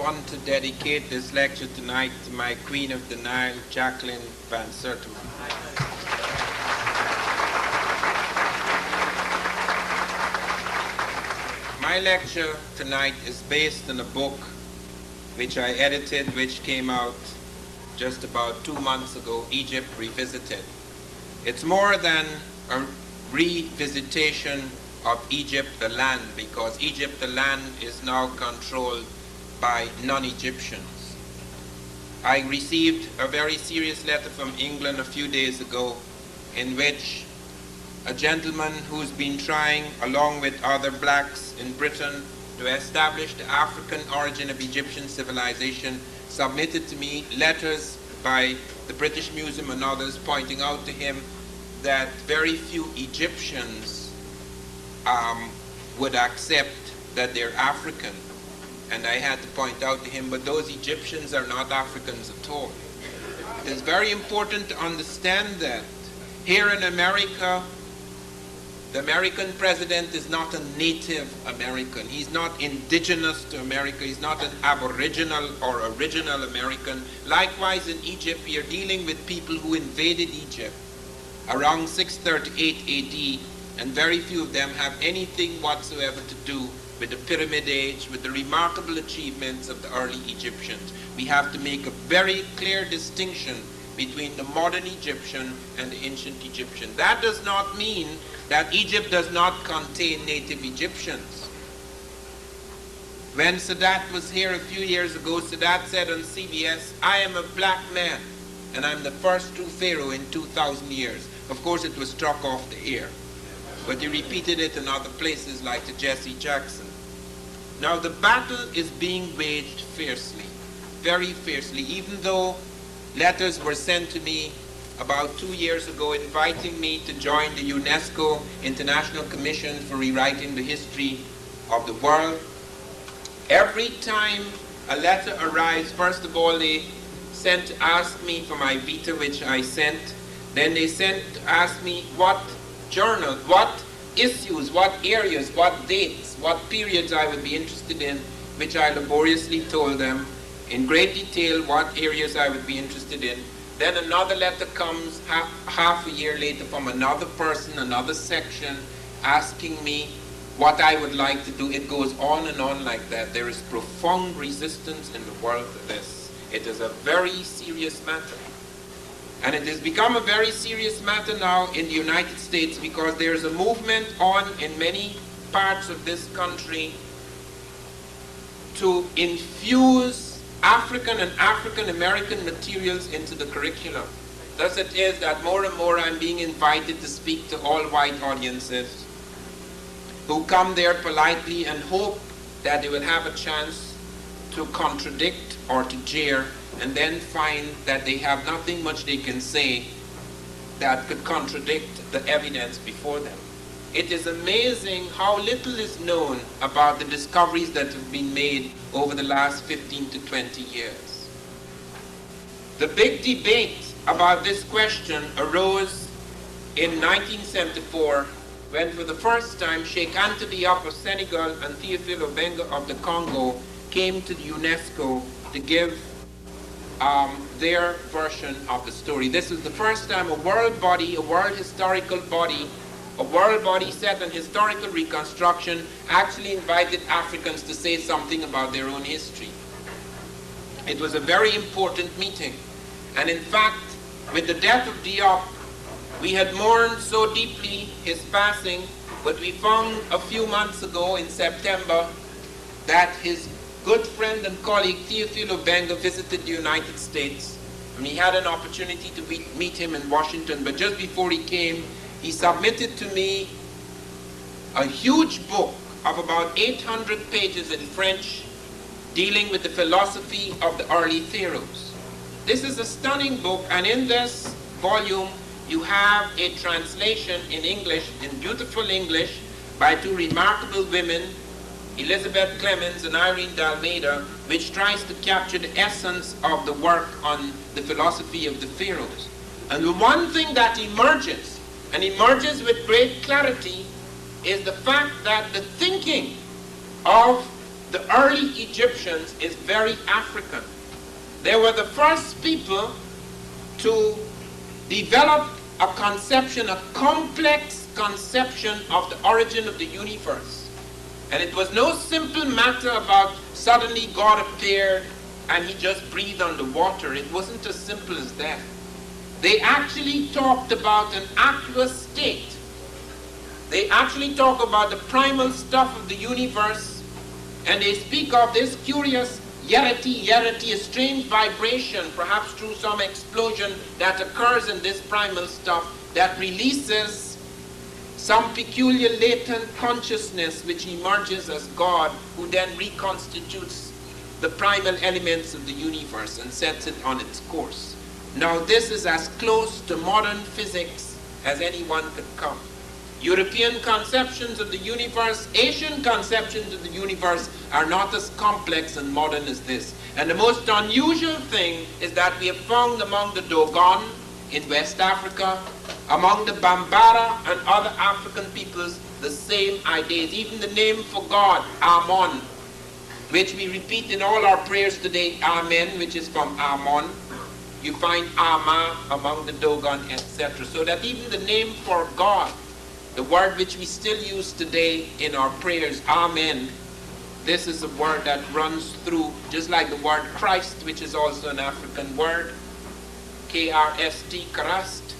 want to dedicate this lecture tonight to my Queen of the Nile, Jacqueline van Sertima. My lecture tonight is based on a book which I edited, which came out just about 2 months ago, Egypt Revisited. It's more than a revisitation of Egypt, the land, because Egypt, the land, is now controlled by non-Egyptians. I received a very serious letter from England a few days ago in which a gentleman who's been trying, along with other blacks in Britain, to establish the African origin of Egyptian civilization, submitted to me letters by the British Museum and others pointing out to him that very few Egyptians would accept that they're African. And I had to point out to him, but those Egyptians are not Africans at all. It is very important to understand that here in America, the American president is not a Native American. He's not indigenous to America. He's not an aboriginal or original American. Likewise, in Egypt, we are dealing with people who invaded Egypt around 638 AD, and very few of them have anything whatsoever to do with the Pyramid Age, with the remarkable achievements of the early Egyptians. We have to make a very clear distinction between the modern Egyptian and the ancient Egyptian. That does not mean that Egypt does not contain native Egyptians. When Sadat was here a few years ago, Sadat said on CBS, "I am a black man, and I'm the first true pharaoh in 2,000 years. Of course, it was struck off the air, but he repeated it in other places like to Jesse Jackson. Now, the battle is being waged fiercely, very fiercely, even though letters were sent to me about 2 years ago inviting me to join the UNESCO International Commission for Rewriting the History of the World. Every time a letter arrives, first of all, they sent to ask me for my vita, which I sent. Then they sent to ask me what journal, what issues, what areas, what dates, what periods I would be interested in, which I laboriously told them in great detail what areas I would be interested in. Then another letter comes half a year later from another person, another section, asking me what I would like to do. It goes on and on like that. There is profound resistance in the world to this. It is a very serious matter. And it has become a very serious matter now in the United States because there is a movement on in many parts of this country to infuse African and African American materials into the curriculum. Thus it is that more and more I'm being invited to speak to all white audiences who come there politely and hope that they will have a chance to contradict or to jeer, and then find that they have nothing much they can say that could contradict the evidence before them. It is amazing how little is known about the discoveries that have been made over the last 15 to 20 years. The big debate about this question arose in 1974 when for the first time Sheikh Anta Diop of Senegal and Théophile Obenga of the Congo came to the UNESCO to give their version of the story. This was the first time a world body, a world historical body, a world body set on historical reconstruction actually invited Africans to say something about their own history. It was a very important meeting. And in fact, with the death of Diop, we had mourned so deeply his passing, but we found a few months ago in September that his good friend and colleague Théophile Obenga visited the United States, and he had an opportunity to meet him in Washington. But just before he came, he submitted to me a huge book of about 800 pages in French dealing with the philosophy of the early pharaohs. This is a stunning book, and in this volume you have a translation in English, in beautiful English, by two remarkable women, Elizabeth Clemens and Irene D'Almeida, which tries to capture the essence of the work on the philosophy of the pharaohs. And the one thing that emerges, and emerges with great clarity, is the fact that the thinking of the early Egyptians is very African. They were the first people to develop a conception, a complex conception of the origin of the universe. And it was no simple matter about suddenly God appeared and he just breathed on the water. It wasn't as simple as that. They actually talked about an aqueous state. They actually talk about the primal stuff of the universe, and they speak of this curious yerity, a strange vibration, perhaps through some explosion that occurs in this primal stuff that releases some peculiar latent consciousness which emerges as God, who then reconstitutes the primal elements of the universe and sets it on its course. Now this is as close to modern physics as anyone could come. European conceptions of the universe, Asian conceptions of the universe are not as complex and modern as this. And the most unusual thing is that we have found among the Dogon in West Africa, among the Bambara and other African peoples, the same ideas. Even the name for God, Amon, which we repeat in all our prayers today, Amen, which is from Amon. You find Ama among the Dogon, etc. So that even the name for God, the word which we still use today in our prayers, Amen, this is a word that runs through, just like the word Christ, which is also an African word, K-R-S-T, Christ,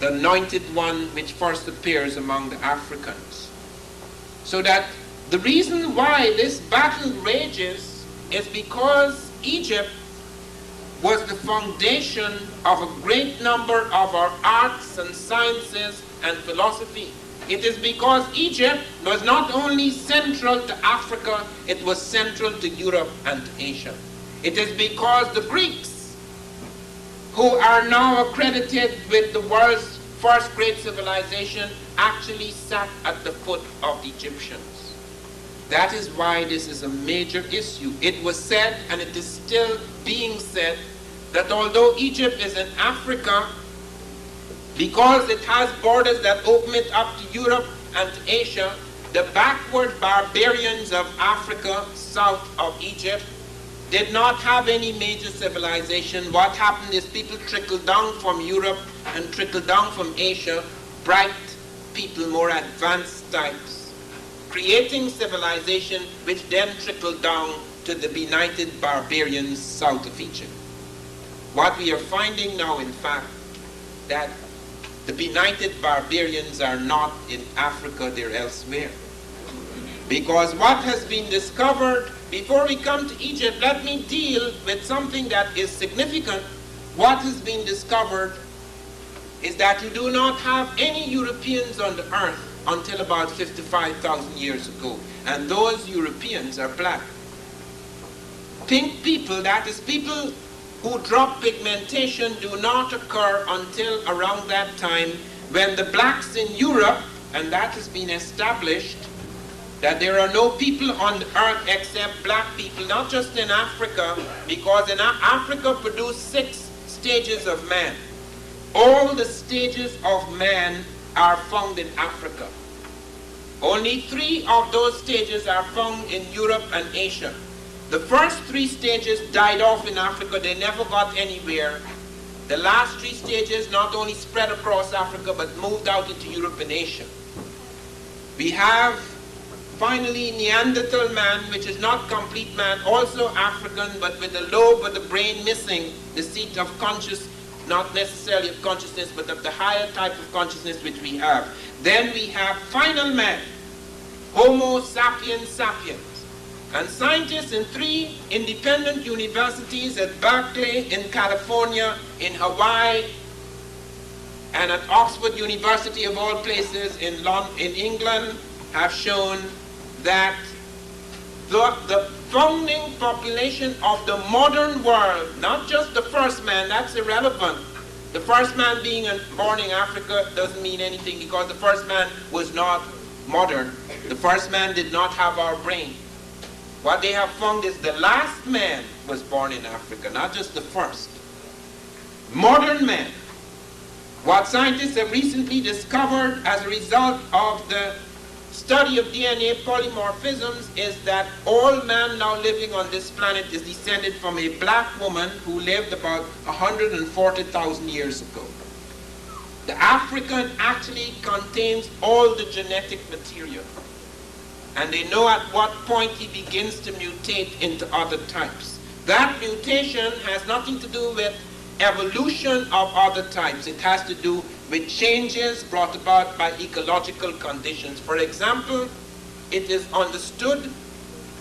the anointed one which first appears among the Africans. So that the reason why this battle rages is because Egypt was the foundation of a great number of our arts and sciences and philosophy. It is because Egypt was not only central to Africa, it was central to Europe and to Asia. It is because the Greeks, who are now accredited with the world's first great civilization, actually sat at the foot of the Egyptians. That is why this is a major issue. It was said, and it is still being said, that although Egypt is in Africa, because it has borders that open it up to Europe and to Asia, the backward barbarians of Africa, south of Egypt, did not have any major civilization. What happened is people trickled down from Europe and trickled down from Asia, bright people, more advanced types, creating civilization which then trickled down to the benighted barbarians south of Egypt. What we are finding now, in fact, that the benighted barbarians are not in Africa, they're elsewhere. Because what has been discovered, before we come to Egypt, let me deal with something that is significant. What has been discovered is that you do not have any Europeans on the earth until about 55,000 years ago. And those Europeans are black. Pink people, that is people who drop pigmentation, do not occur until around that time when the blacks in Europe, and that has been established, that there are no people on the earth except black people, not just in Africa, because in Africa produced 6 stages of man. All the stages of man are found in Africa. Only 3 of those stages are found in Europe and Asia. The first 3 stages died off in Africa. They never got anywhere. The last 3 stages not only spread across Africa, but moved out into Europe and Asia. We have finally Neanderthal man, which is not complete man, also African, but with a lobe of the brain missing, the seat of conscious, not necessarily of consciousness, but of the higher type of consciousness which we have. Then we have final man, Homo sapiens sapiens. And scientists in 3 independent universities at Berkeley in California, in Hawaii, and at Oxford University of all places in England have shown that the founding population of the modern world, not just the first man, that's irrelevant. The first man being born in Africa doesn't mean anything because the first man was not modern. The first man did not have our brain. What they have found is the last man was born in Africa, not just the first. Modern man. What scientists have recently discovered as a result of the study of DNA polymorphisms is that all man now living on this planet is descended from a black woman who lived about 140,000 years ago. The African actually contains all the genetic material, and they know at what point he begins to mutate into other types. That mutation has nothing to do with evolution of other types. It has to do with changes brought about by ecological conditions. For example, it is understood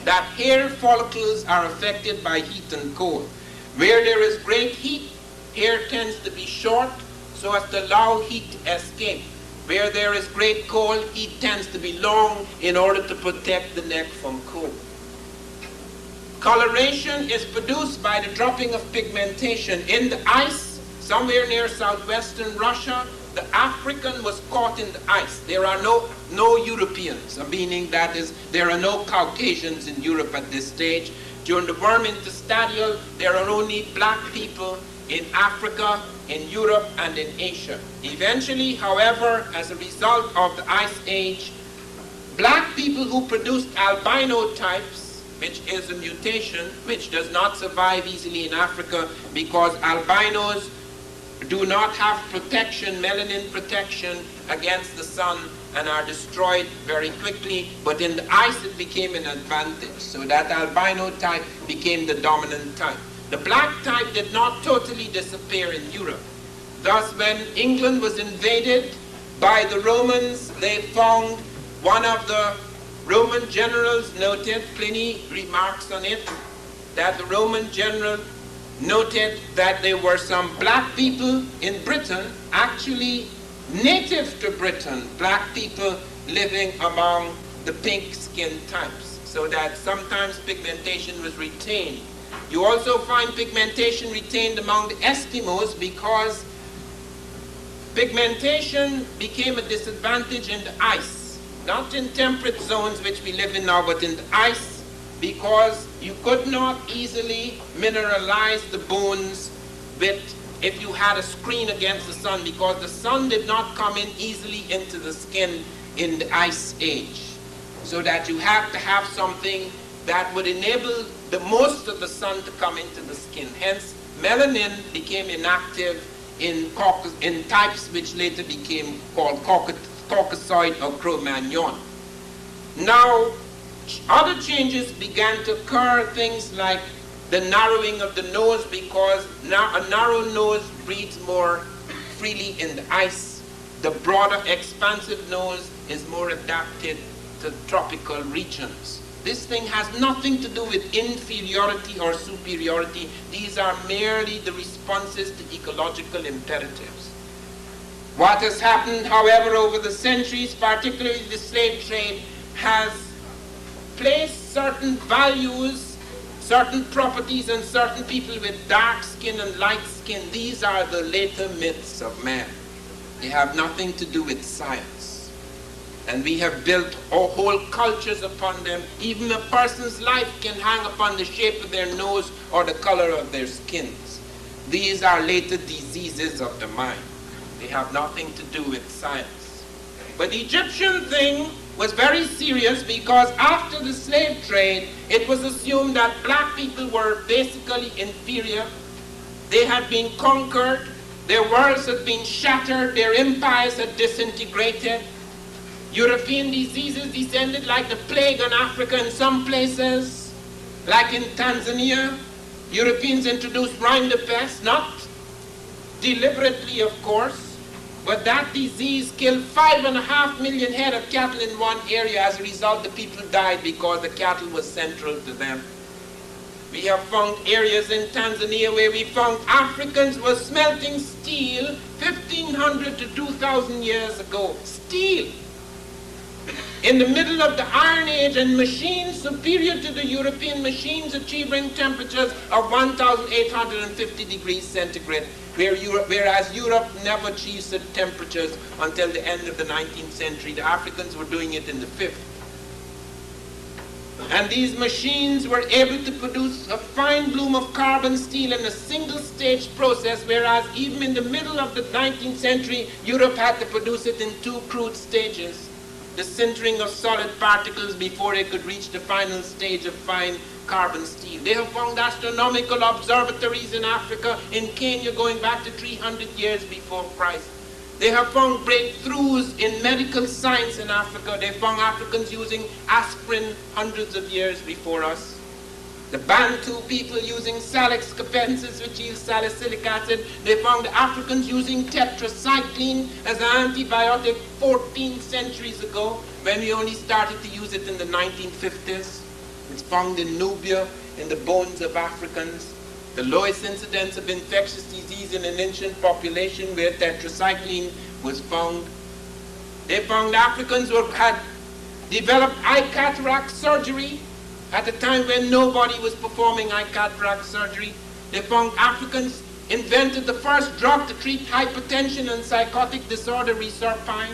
that hair follicles are affected by heat and cold. Where there is great heat, hair tends to be short so as to allow heat to escape. Where there is great cold, heat tends to be long in order to protect the neck from cold. Coloration is produced by the dropping of pigmentation. In the ice, somewhere near southwestern Russia, the African was caught in the ice. There are no Europeans, meaning that is, there are no Caucasians in Europe at this stage. During the warm interstadial, there are only black people in Africa, in Europe, and in Asia. Eventually, however, as a result of the Ice Age, black people who produced albino types, which is a mutation which does not survive easily in Africa because albinos do not have protection, melanin protection against the sun, and are destroyed very quickly. But in the ice it became an advantage, so that albino type became the dominant type. The black type did not totally disappear in Europe. Thus, when England was invaded by the Romans, they found one of the Roman generals noted, Pliny remarks on it, that the Roman general noted that there were some black people in Britain, actually native to Britain, black people living among the pink skin types, so that sometimes pigmentation was retained. You also find pigmentation retained among the Eskimos because pigmentation became a disadvantage in the ice, not in temperate zones which we live in now, but in the ice, because you could not easily mineralize the bones if you had a screen against the sun, because the sun did not come in easily into the skin in the ice age. So that you have to have something that would enable the most of the sun to come into the skin. Hence, melanin became inactive in types which later became called Caucasoid or Cro-Magnon. Now, other changes began to occur, things like the narrowing of the nose, because now a narrow nose breathes more freely in the ice. The broader, expansive nose is more adapted to tropical regions. This thing has nothing to do with inferiority or superiority. These are merely the responses to ecological imperatives. What has happened, however, over the centuries, particularly the slave trade, has placed certain values, certain properties on certain people with dark skin and light skin. These are the later myths of man. They have nothing to do with science. And we have built whole cultures upon them. Even a person's life can hang upon the shape of their nose or the color of their skins. These are later diseases of the mind. They have nothing to do with science. But the Egyptian thing was very serious because after the slave trade, it was assumed that black people were basically inferior. They had been conquered, their worlds had been shattered, their empires had disintegrated. European diseases descended like the plague on Africa in some places, like in Tanzania. Europeans introduced rinderpest, not deliberately of course, but that disease killed 5.5 million head of cattle in one area. As a result, the people died because the cattle was central to them. We have found areas in Tanzania where we found Africans were smelting steel 1,500 to 2,000 years ago. Steel! In the middle of the Iron Age, and machines superior to the European machines achieving temperatures of 1,850 degrees centigrade, whereas Europe never achieved such temperatures until the end of the 19th century. The Africans were doing it in the 5th. And these machines were able to produce a fine bloom of carbon steel in a single-stage process, whereas even in the middle of the 19th century, Europe had to produce it in 2 crude stages. the sintering of solid particles before they could reach the final stage of fine carbon steel. They have found astronomical observatories in Africa, in Kenya, going back to 300 years before Christ. They have found breakthroughs in medical science in Africa. They found Africans using aspirin hundreds of years before us. The Bantu people using Salix capensis, which yields salicylic acid. They found the Africans using tetracycline as an antibiotic 14 centuries ago, when we only started to use it in the 1950s. It's found in Nubia, in the bones of Africans. The lowest incidence of infectious disease in an ancient population where tetracycline was found. They found Africans who had developed eye cataract surgery at a time when nobody was performing eye cataract surgery. They found Africans invented the first drug to treat hypertension and psychotic disorder, reserpine.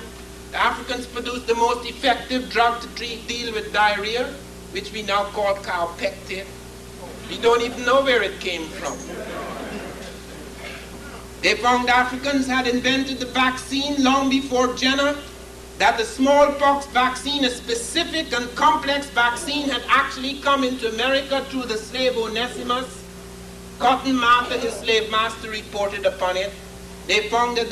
The Africans produced the most effective drug to deal with diarrhea, which we now call cowpectin. We don't even know where it came from. They found Africans had invented the vaccine long before Jenner, that the smallpox vaccine, a specific and complex vaccine, had actually come into America through the slave Onesimus. Cotton Mather, his slave master, reported upon it. They found that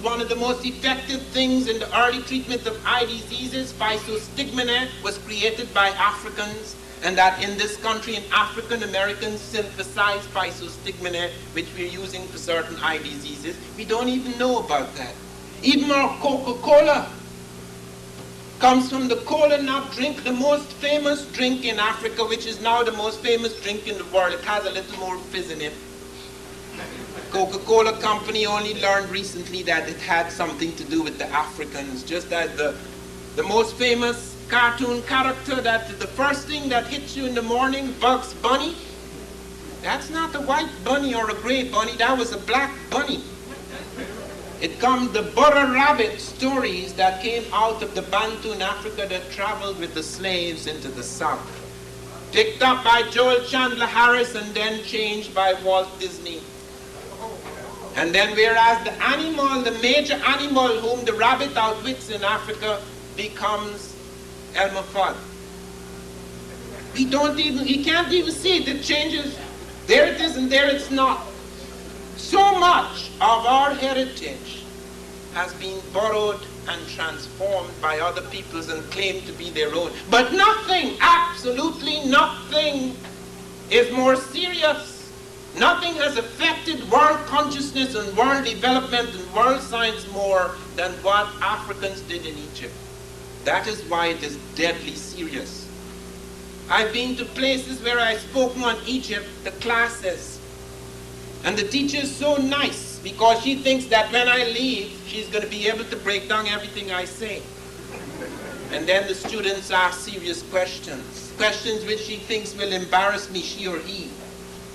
one of the most effective things in the early treatment of eye diseases, physostigmine, was created by Africans, and that in this country, African Americans synthesize physostigmine, which we're using for certain eye diseases. We don't even know about that. Even our Coca-Cola comes from the cola nut drink, the most famous drink in Africa, which is now the most famous drink in the world. It has a little more fizz in it. Coca-Cola company only learned recently that it had something to do with the Africans, just as the most famous cartoon character, that the first thing that hits you in the morning, Bugs Bunny, that's not a white bunny or a gray bunny, that was a black bunny. It comes the butter rabbit stories that came out of the Bantu in Africa that traveled with the slaves into the South. Picked up by Joel Chandler Harris and then changed by Walt Disney. And then whereas the animal, the major animal whom the rabbit outwits in Africa, becomes Elmer Fudd. He can't even see it. It changes. There it is and there it's not. So much of our heritage has been borrowed and transformed by other peoples and claimed to be their own. But nothing, absolutely nothing, is more serious. Nothing has affected world consciousness and world development and world science more than what Africans did in Egypt. That is why it is deadly serious. I've been to places where I've spoken on Egypt, the classes, and the teacher is so nice because she thinks that when I leave, she's going to be able to break down everything I say. And then the students ask serious questions, questions which she thinks will embarrass me, she or he.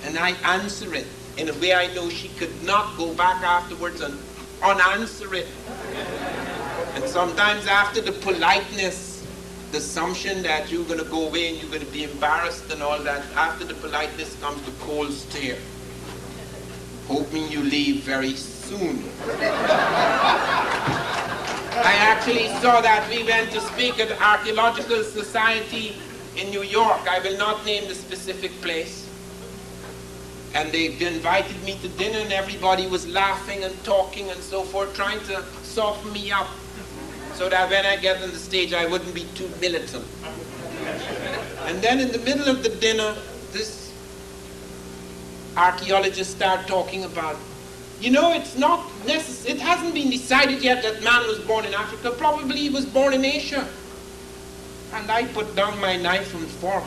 And I answer it in a way I know she could not go back afterwards and unanswer it. And sometimes after the politeness, the assumption that you're going to go away and you're going to be embarrassed and all that, after the politeness comes the cold stare, hoping you leave very soon. I actually saw that. We went to speak at the Archaeological Society in New York. I will not name the specific place. And they invited me to dinner and everybody was laughing and talking and so forth, trying to soften me up so that when I get on the stage I wouldn't be too militant. And then in the middle of the dinner, this archaeologist started talking about, you know, it's not necessary, it hasn't been decided yet that man was born in Africa, probably he was born in Asia. And I put down my knife and fork.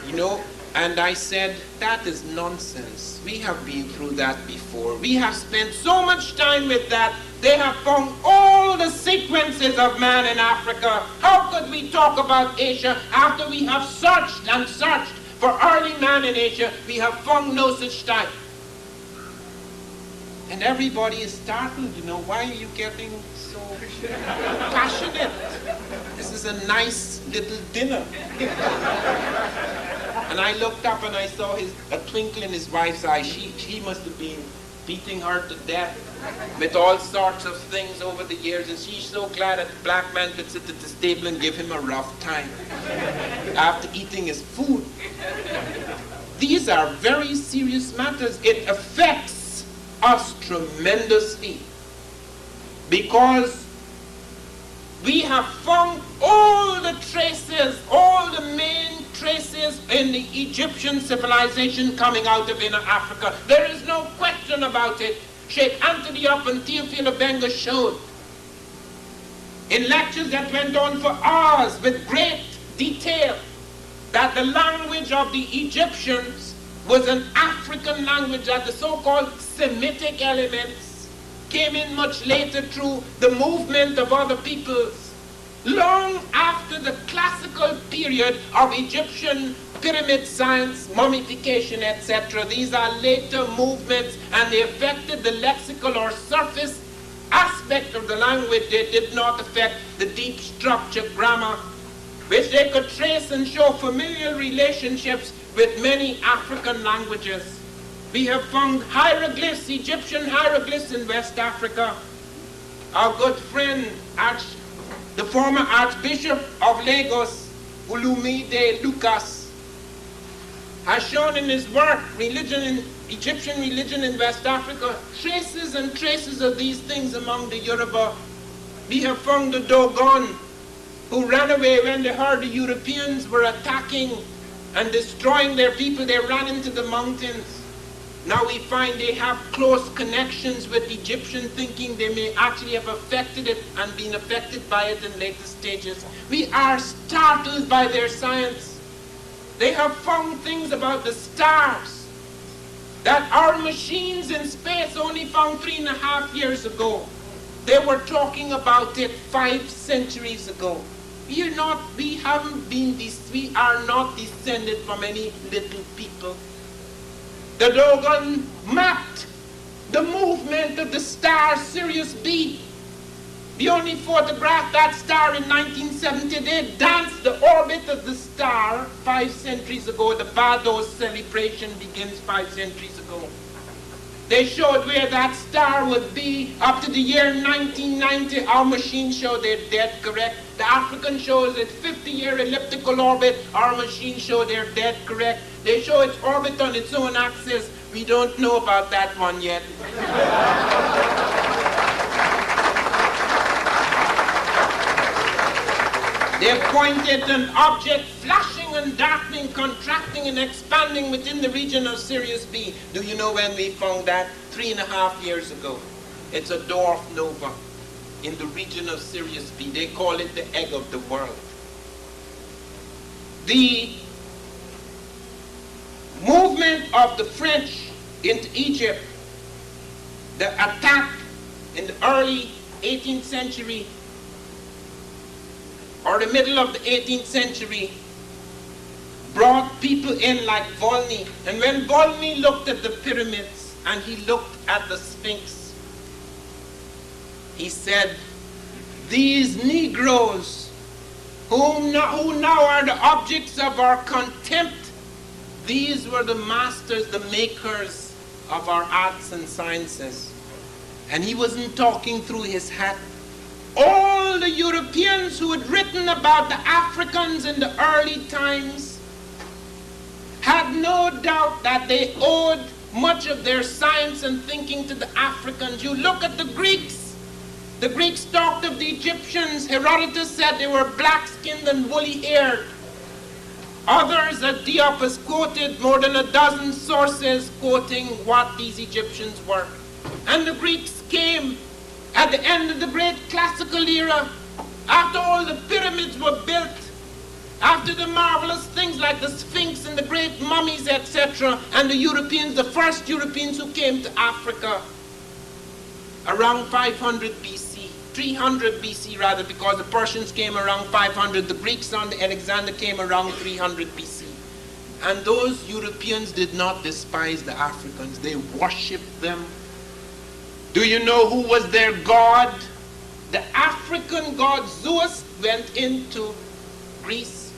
You know, and I said, that is nonsense. We have been through that before. We have spent so much time with that. They have found all the sequences of man in Africa. How could we talk about Asia after we have searched and searched for early man in Asia? We have found no such time. And everybody is startled, you know, why are you getting so passionate? This is a nice little dinner. And I looked up and I saw a twinkle in his wife's eye. She must have been beating her to death with all sorts of things over the years, and she's so glad that the black man could sit at this table and give him a rough time after eating his food. These are very serious matters. It affects us tremendously because we have found all the traces, all the main traces in the Egyptian civilization coming out of inner Africa. There is no question about it. Sheikh Anthony Up and Theophile Obenga showed in lectures that went on for hours with great detail that the language of the Egyptians was an African language, that the so-called Semitic elements came in much later through the movement of other peoples. Long after the classical period of Egyptian pyramid science, mummification, etc., these are later movements, and they affected the lexical or surface aspect of the language. They did not affect the deep structure, grammar, which they could trace and show familial relationships with many African languages. We have found hieroglyphs, Egyptian hieroglyphs in West Africa. Our good friend, the former Archbishop of Lagos, Olumide Lucas, has shown in his work, Egyptian religion in West Africa, traces and traces of these things among the Yoruba. We have found the Dogon, who ran away when they heard the Europeans were attacking and destroying their people. They ran into the mountains. Now we find they have close connections with Egyptian thinking. They may actually have affected it and been affected by it in later stages. We are startled by their science. They have found things about the stars that our machines in space only found 3.5 years ago. They were talking about it 5 centuries ago. We are not descended from any little people. The Dogon mapped the movement of the star Sirius B. They only photographed that star in 1970. They danced the orbit of the star 5 centuries ago. The Bardos celebration begins 5 centuries ago. They showed where that star would be up to the year 1990. Our machine showed they're dead correct. The African shows its 50-year elliptical orbit. Our machine showed they're dead correct. They show its orbit on its own axis. We don't know about that one yet. They pointed an object flashing and darkening, contracting and expanding within the region of Sirius B. Do you know when we found that? 3.5 years ago. It's a dwarf nova in the region of Sirius B. They call it the egg of the world. The movement of the French into Egypt, the attack in the early 18th century or the middle of the 18th century brought people in like Volney. And when Volney looked at the pyramids and he looked at the Sphinx, he said, these Negroes who now are the objects of our contempt, these were the masters, the makers of our arts and sciences. And he wasn't talking through his hat. All the Europeans who had written about the Africans in the early times had no doubt that they owed much of their science and thinking to the Africans. You look at the Greeks. The Greeks talked of the Egyptians. Herodotus said they were black-skinned and woolly-haired. Others, as Diop has quoted, more than a dozen sources quoting what these Egyptians were. And the Greeks came at the end of the great classical era, after all the pyramids were built, after the marvelous things like the Sphinx and the great mummies, etc., and the Europeans, the first Europeans who came to Africa, around 500 BC, 300 BC rather, because the Persians came around 500, the Greeks under Alexander came around 300 BC. And those Europeans did not despise the Africans, they worshipped them. Do you know who was their god? The African god Zeus went into Greece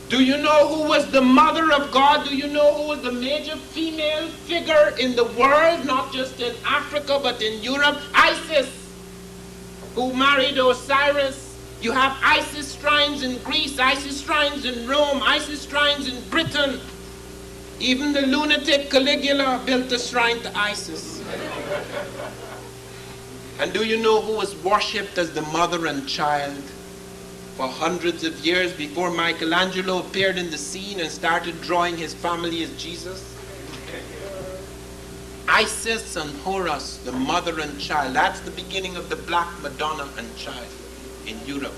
Do you know who was the mother of God? Do you know who was the major female figure in the world, not just in Africa, but in Europe? Isis, who married Osiris. You have Isis shrines in Greece, Isis shrines in Rome, Isis shrines in Britain. Even the lunatic Caligula built a shrine to Isis. And do you know who was worshipped as the mother and child for hundreds of years before Michelangelo appeared in the scene and started drawing his family as Jesus? Isis and Horus, the mother and child. That's the beginning of the Black Madonna and Child in Europe.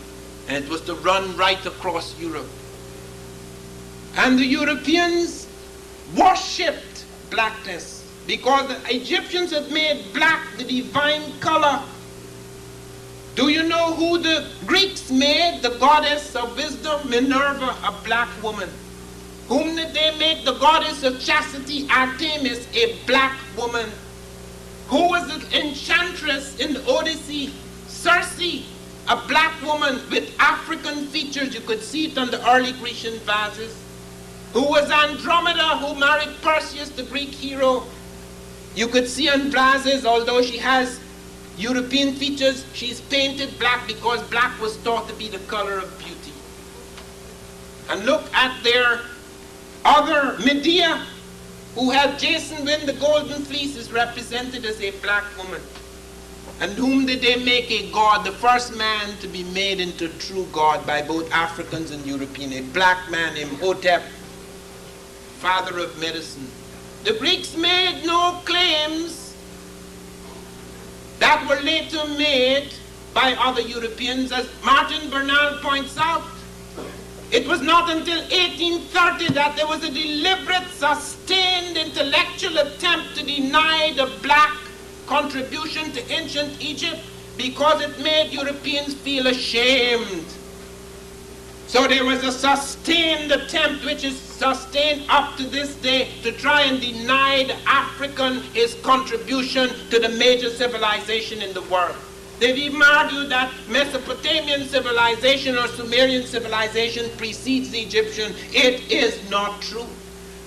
And it was to run right across Europe. And the Europeans worshipped blackness because the Egyptians had made black the divine color. Do you know who the Greeks made the goddess of wisdom? Minerva, a black woman. Whom did they make the goddess of chastity? Artemis, a black woman. Who was the enchantress in the Odyssey? Circe, a black woman with African features. You could see it on the early Grecian vases. Who was Andromeda, who married Perseus, the Greek hero. You could see on vases, although she has European features, she's painted black because black was thought to be the color of beauty. And look at their other Medea, who had Jason win the golden fleece, is represented as a black woman. And whom did they make a god? The first man to be made into a true god by both Africans and Europeans. A black man named Hotep, father of medicine. The Greeks made no claims that were later made by other Europeans. As Martin Bernal points out, it was not until 1830 that there was a deliberate, sustained intellectual attempt to deny the black contribution to ancient Egypt because it made Europeans feel ashamed. So there was a sustained attempt, which is sustained up to this day, to try and deny the African his contribution to the major civilization in the world. They've even argued that Mesopotamian civilization or Sumerian civilization precedes the Egyptian. It is not true.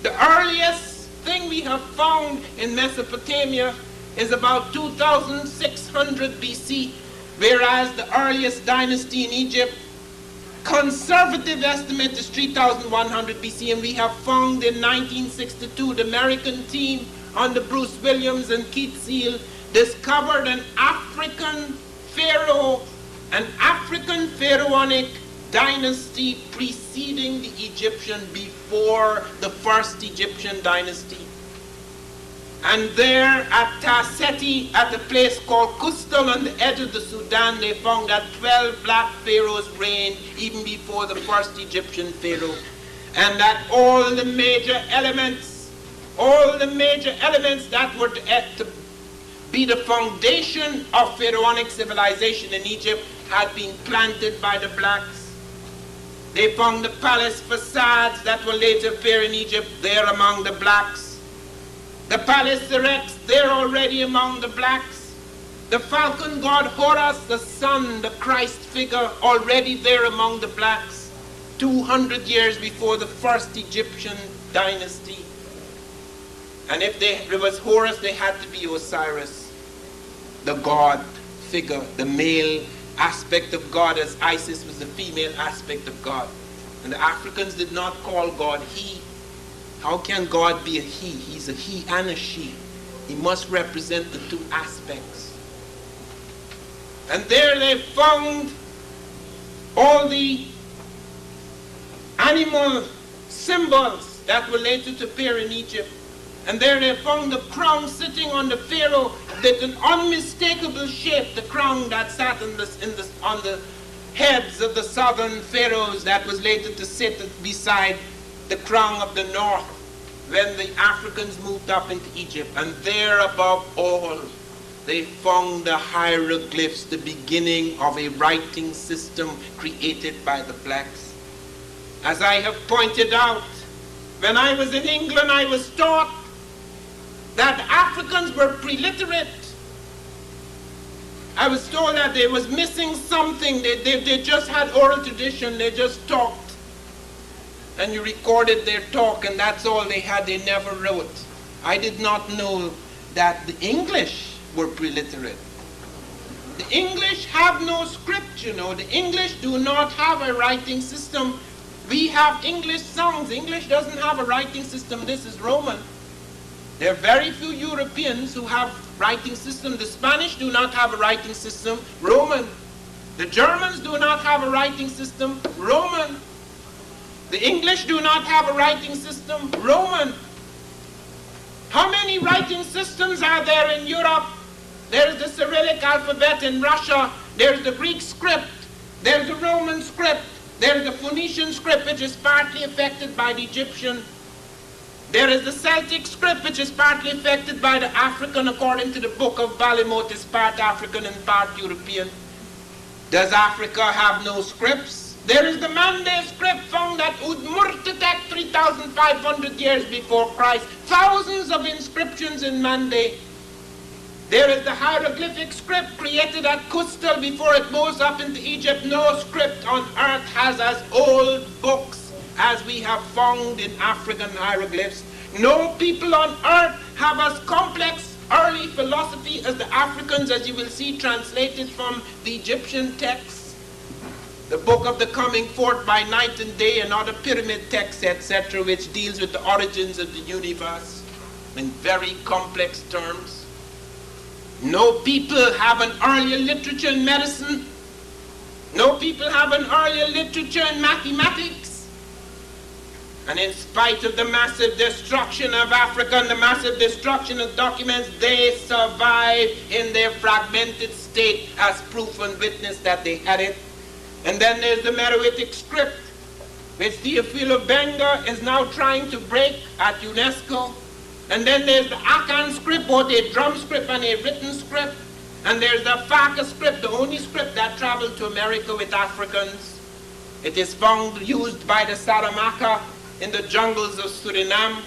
The earliest thing we have found in Mesopotamia is about 2600 BC, whereas the earliest dynasty in Egypt, conservative estimate is 3100 BC, and we have found in 1962 the American team under Bruce Williams and Keith Seal discovered an African pharaoh, an African pharaonic dynasty preceding the Egyptian, before the first Egyptian dynasty. And there at Tarseti, at a place called Kustal on the edge of the Sudan, they found that 12 black pharaohs reigned even before the first Egyptian pharaoh. And that all the major elements that were to be the foundation of pharaonic civilization in Egypt had been planted by the blacks. They found the palace facades that will later appear in Egypt there among the blacks. The palace erects there already among the blacks. The falcon god Horus, the sun, the Christ figure, already there among the blacks, 200 years before the first Egyptian dynasty. And if there was Horus, they had to be Osiris, the god figure, the male aspect of God, as Isis was the female aspect of God. And the Africans did not call God he. How can God be a he? He's a he and a she. He must represent the two aspects. And there they found all the animal symbols that were later to appear in Egypt. And there they found the crown sitting on the pharaoh, that an unmistakable shape, the crown that sat on the heads of the southern pharaohs that was later to sit beside the crown of the north when the Africans moved up into Egypt. And there above all, they found the hieroglyphs, the beginning of a writing system created by the blacks. As I have pointed out, when I was in England, I was taught that Africans were preliterate. I was told that they was missing something. They just had oral tradition, they just talked. and you recorded their talk, and that's all they had. They never wrote. I did not know that the English were preliterate. The English have no script, you know. The English do not have a writing system. We have English songs. English doesn't have a writing system. This is Roman. There are very few Europeans who have writing system. The Spanish do not have a writing system. Roman. The Germans do not have a writing system. Roman. The English do not have a writing system. Roman. How many writing systems are there in Europe? There's the Cyrillic alphabet in Russia. There's the Greek script. There's the Roman script. There's the Phoenician script, which is partly affected by the Egyptian. There is the Celtic script, which is partly affected by the African, according to the book of Balimote, is part African and part European. Does Africa have no scripts? There is the Mande script found at Udmurtetek 3,500 years before Christ. Thousands of inscriptions in Mande. There is the hieroglyphic script created at Kustal before it moves up into Egypt. No script on earth has as old books as we have found in African hieroglyphs. No people on earth have as complex early philosophy as the Africans, as you will see translated from the Egyptian texts. The Book of the Coming Forth by Night and Day and other pyramid texts, etc., which deals with the origins of the universe in very complex terms. No people have an earlier literature in medicine. No people have an earlier literature in mathematics. And in spite of the massive destruction of Africa and the massive destruction of documents, they survive in their fragmented state as proof and witness that they had it. And then there's the Meroitic script, which Theophilo Benga is now trying to break at UNESCO. And then there's the Akan script, both a drum script and a written script. And there's the Faka script, the only script that traveled to America with Africans. It is found used by the Saramaka in the jungles of Suriname.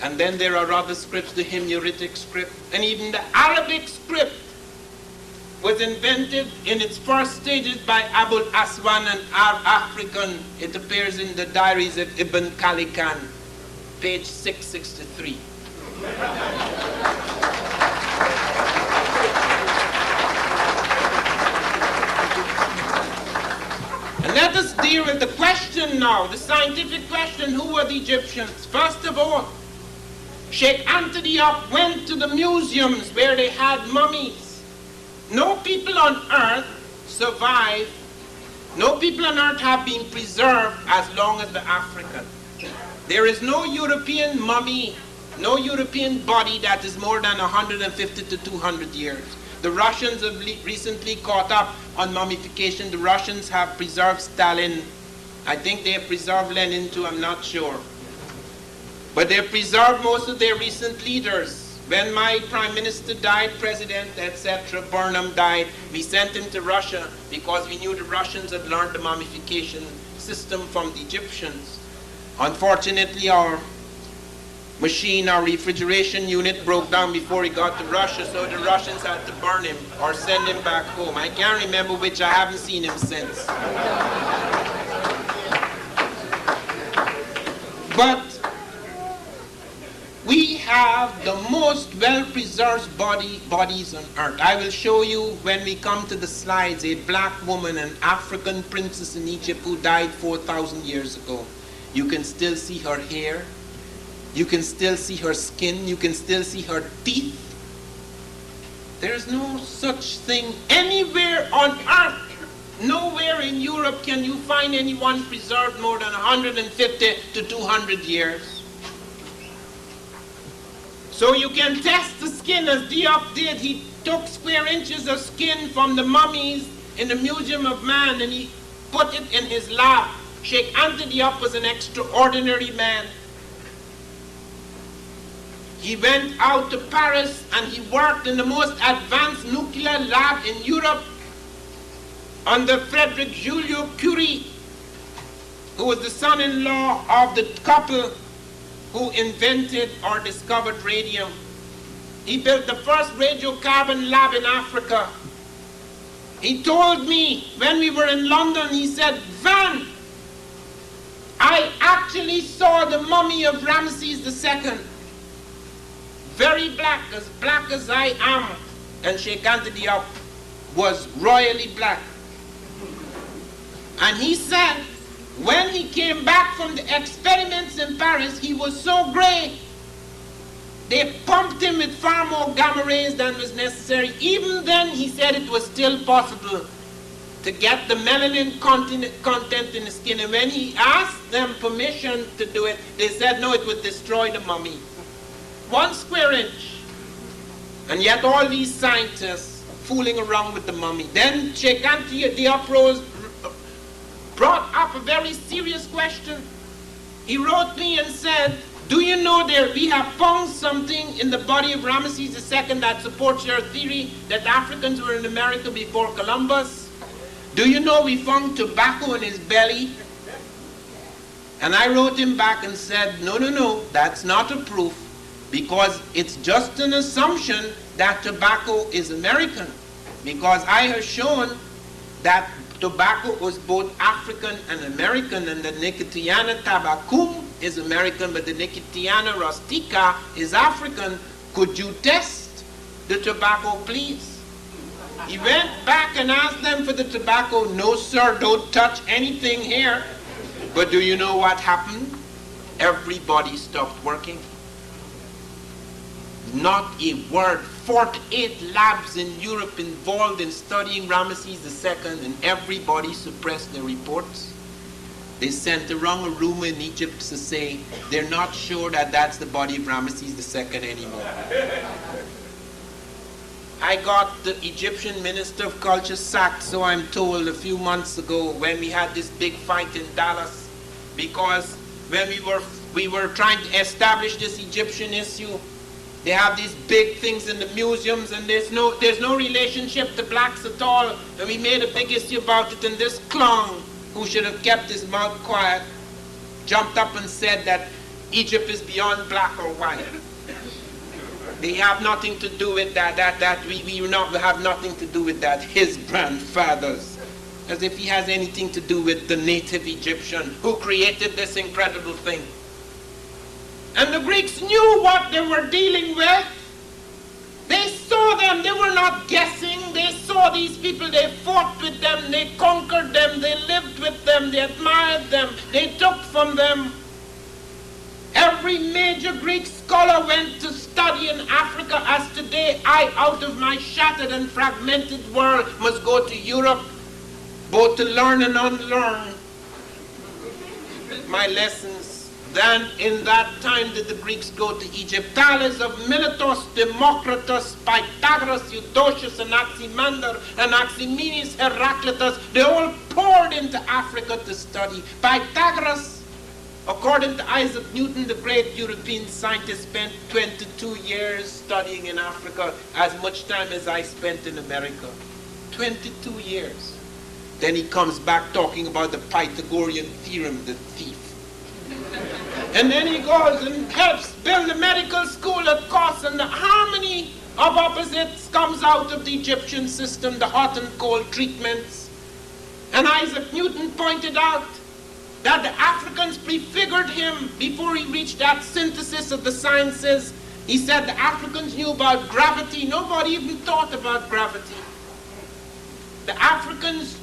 And then there are other scripts, the Himyaritic script, and even the Arabic script was invented in its first stages by Abul Aswan, an African. It appears in the diaries of Ibn Khalikan, page 663. And let us deal with the question now, the scientific question: who were the Egyptians? First of all, Sheikh Antioch went to the museums where they had mummies. No people on earth survive. No people on earth have been preserved as long as the African. There is no European mummy, no European body that is more than 150 to 200 years. The Russians have recently caught up on mummification. The Russians have preserved Stalin. I think they have preserved Lenin too, I'm not sure. But they have preserved most of their recent leaders. When my prime minister died, president, etc., Burnham died, we sent him to Russia because we knew the Russians had learned the mummification system from the Egyptians. Unfortunately, our machine, our refrigeration unit broke down before he got to Russia, so the Russians had to burn him or send him back home. I can't remember which. I haven't seen him since. But we have the most well-preserved bodies on earth. I will show you when we come to the slides a black woman, an African princess in Egypt who died 4,000 years ago. You can still see her hair. You can still see her skin. You can still see her teeth. There's no such thing anywhere on earth. Nowhere in Europe can you find anyone preserved more than 150 to 200 years. So you can test the skin as Diop did. He took square inches of skin from the mummies in the Museum of Man and he put it in his lab. Sheikh Anta Diop was an extraordinary man. He went out to Paris and he worked in the most advanced nuclear lab in Europe under Frederick Julio Curie, who was the son-in-law of the couple who invented or discovered radium. He built the first radiocarbon lab in Africa. He told me when we were in London, he said, Van, actually saw the mummy of Ramesses II. Very black as I am. And Sheikh Anta Diop was royally black. And he said, when he came back from the experiments in Paris, he was so gray. They pumped him with far more gamma rays than was necessary. Even then, he said it was still possible to get the melanin content in the skin. And when he asked them permission to do it, they said no, it would destroy the mummy. 1 square inch. And yet all these scientists fooling around with the mummy. Then Sheikh Anta Diop brought up a very serious question. He wrote me and said, do you know we have found something in the body of Ramesses II that supports your theory that Africans were in America before Columbus? Do you know we found tobacco in his belly? And I wrote him back and said, no, that's not a proof, because it's just an assumption that tobacco is American. Because I have shown that tobacco was both African and American, and the Nicotiana tabacum is American, but the Nicotiana rustica is African. Could you test the tobacco, please? He went back and asked them for the tobacco. No, sir, don't touch anything here. But do you know what happened? Everybody stopped working. Not a word. 48 labs in Europe involved in studying Ramesses II, and everybody suppressed their reports. They sent around a rumor in Egypt to say they're not sure that that's the body of Ramesses II anymore. I got the Egyptian Minister of Culture sacked, so I'm told, a few months ago when we had this big fight in Dallas, because when we were trying to establish this Egyptian issue, they have these big things in the museums, and there's no relationship to blacks at all. And we made a big issue about it, and this clown, who should have kept his mouth quiet, jumped up and said that Egypt is beyond black or white. They have nothing to do with that. We have nothing to do with that. His grandfathers. As if he has anything to do with the native Egyptian who created this incredible thing. And the Greeks knew what they were dealing with. They saw them, they were not guessing. They saw these people, they fought with them, they conquered them, they lived with them, they admired them, they took from them. Every major Greek scholar went to study in Africa, as today I, out of my shattered and fragmented world, must go to Europe, both to learn and unlearn my lessons. Then in that time did the Greeks go to Egypt. Thales of Miletus, Democritus, Pythagoras, Eudoxus, Anaximander, Anaximenes, Heraclitus, they all poured into Africa to study. Pythagoras, according to Isaac Newton, the great European scientist, spent 22 years studying in Africa, as much time as I spent in America. 22 years. Then he comes back talking about the Pythagorean theorem, the thief. And then he goes and helps build a medical school at Kos, and the harmony of opposites comes out of the Egyptian system, the hot and cold treatments. And Isaac Newton pointed out that the Africans prefigured him before he reached that synthesis of the sciences. He said the Africans knew about gravity. Nobody even thought about gravity. The Africans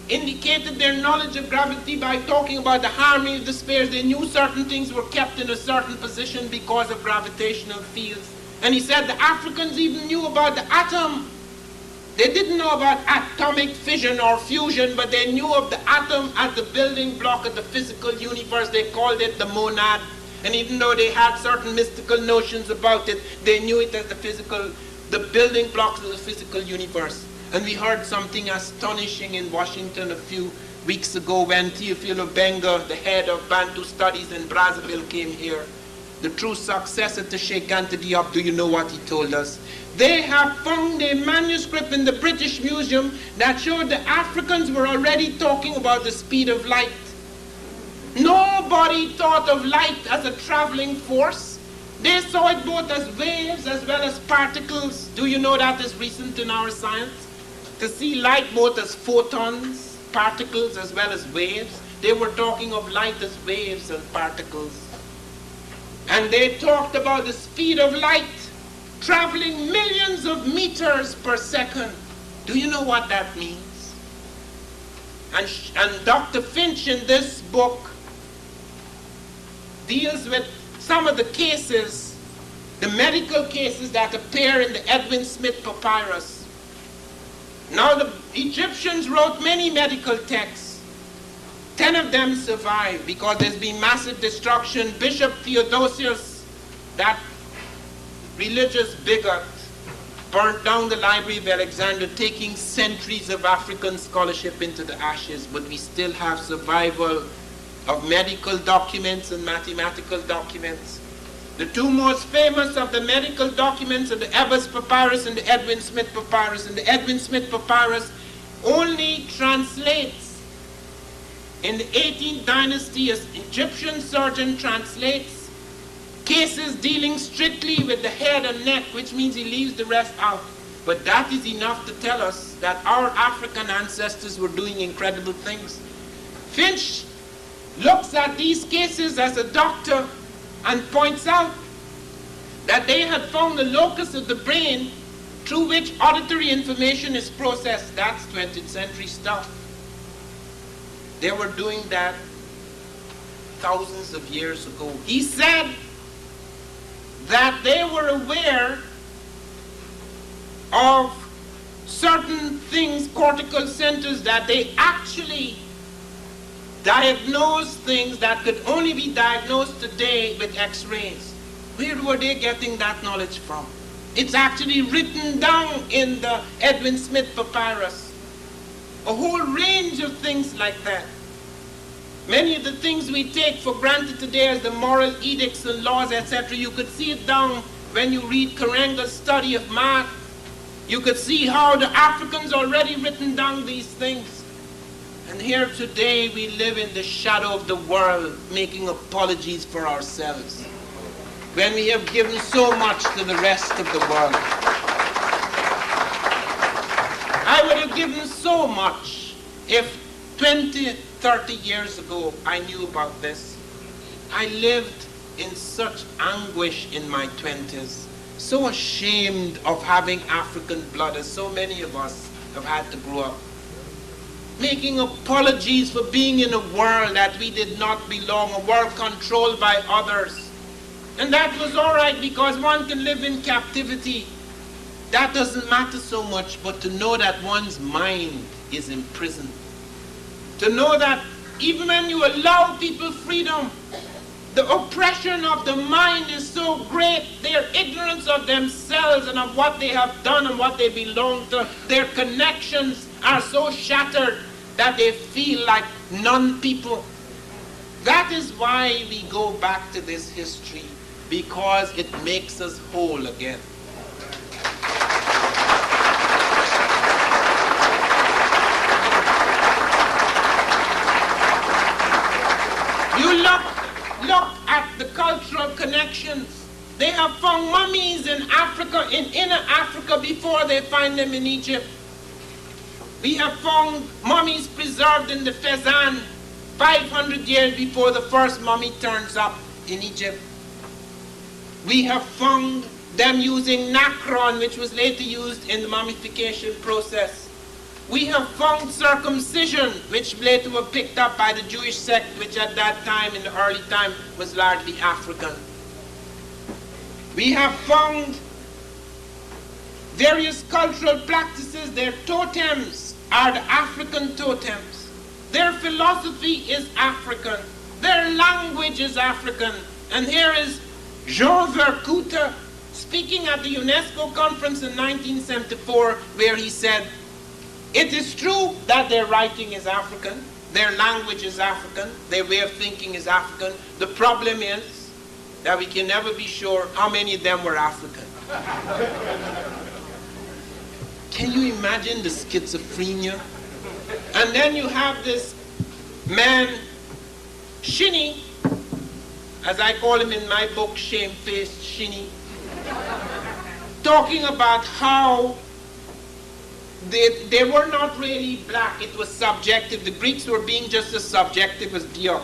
indicated their knowledge of gravity by talking about the harmony of the spheres. They knew certain things were kept in a certain position because of gravitational fields. And he said the Africans even knew about the atom. They didn't know about atomic fission or fusion, but they knew of the atom as the building block of the physical universe. They called it the monad. And even though they had certain mystical notions about it, they knew it as the building blocks of the physical universe. And we heard something astonishing in Washington a few weeks ago when Teofilo Benga, the head of Bantu Studies in Brazzaville, came here. The true successor to Sheikh Anta Diop, do you know what he told us? They have found a manuscript in the British Museum that showed the Africans were already talking about the speed of light. Nobody thought of light as a traveling force. They saw it both as waves as well as particles. Do you know that is recent in our science? To see light both as photons, particles, as well as waves. They were talking of light as waves and particles. And they talked about the speed of light traveling millions of meters per second. Do you know what that means? And Dr. Finch in this book deals with some of the cases, the medical cases that appear in the Edwin Smith Papyrus. Now the Egyptians wrote many medical texts. 10 of them survived because there's been massive destruction. Bishop Theodosius, that religious bigot, burnt down the Library of Alexandria, taking centuries of African scholarship into the ashes, but we still have survival of medical documents and mathematical documents. The two most famous of the medical documents are the Ebers Papyrus and the Edwin Smith Papyrus. And the Edwin Smith Papyrus only translates in the 18th dynasty, as Egyptian surgeon translates cases dealing strictly with the head and neck, which means he leaves the rest out. But that is enough to tell us that our African ancestors were doing incredible things. Finch looks at these cases as a doctor and points out that they had found the locus of the brain through which auditory information is processed. That's 20th century stuff. They were doing that thousands of years ago. He said that they were aware of certain things, cortical centers, that they actually diagnosed things that could only be diagnosed today with X-rays. Where were they getting that knowledge from? It's actually written down in the Edwin Smith Papyrus. A whole range of things like that. Many of the things we take for granted today as the moral edicts and laws, etc., you could see it down when you read Karenga's study of math. You could see how the Africans already written down these things. And here today we live in the shadow of the world, making apologies for ourselves, when we have given so much to the rest of the world. I would have given so much if 20, 30 years ago I knew about this. I lived in such anguish in my 20s, so ashamed of having African blood, as so many of us have had to grow up. Making apologies for being in a world that we did not belong, a world controlled by others. And that was all right because one can live in captivity. That doesn't matter so much, but to know that one's mind is imprisoned. To know that even when you allow people freedom, the oppression of the mind is so great, their ignorance of themselves and of what they have done and what they belong to, their connections are so shattered that they feel like non-people. That is why we go back to this history, because it makes us whole again. You look at the cultural connections. They have found mummies in Africa, in inner Africa, before they find them in Egypt. We have found mummies preserved in the Fezzan 500 years before the first mummy turns up in Egypt. We have found them using nacron, which was later used in the mummification process. We have found circumcision, which later were picked up by the Jewish sect, which at that time, in the early time, was largely African. We have found various cultural practices. Their totems are the African totems. Their philosophy is African. Their language is African. And here is Jean Vercoute speaking at the UNESCO conference in 1974, where he said, "It is true that their writing is African, their language is African, their way of thinking is African. The problem is that we can never be sure how many of them were African." Can you imagine the schizophrenia? And then you have this man, Shinny, as I call him in my book, Shamefaced Shinny, talking about how they were not really black. It was subjective. The Greeks were being just as subjective as Diop.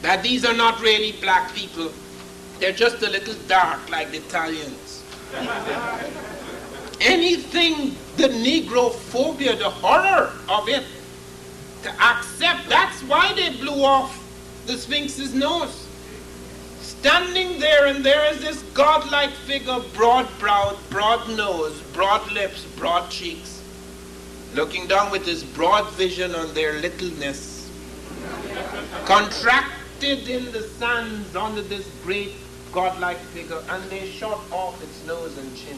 That these are not really black people. They're just a little dark like the Italians. Anything, the Negrophobia, the horror of it, to accept, that's why they blew off the Sphinx's nose. Standing there, and there is this godlike figure, broad-browed, broad nose, broad lips, broad cheeks, looking down with this broad vision on their littleness, contracted in the sands under this great godlike figure, and they shot off its nose and chin.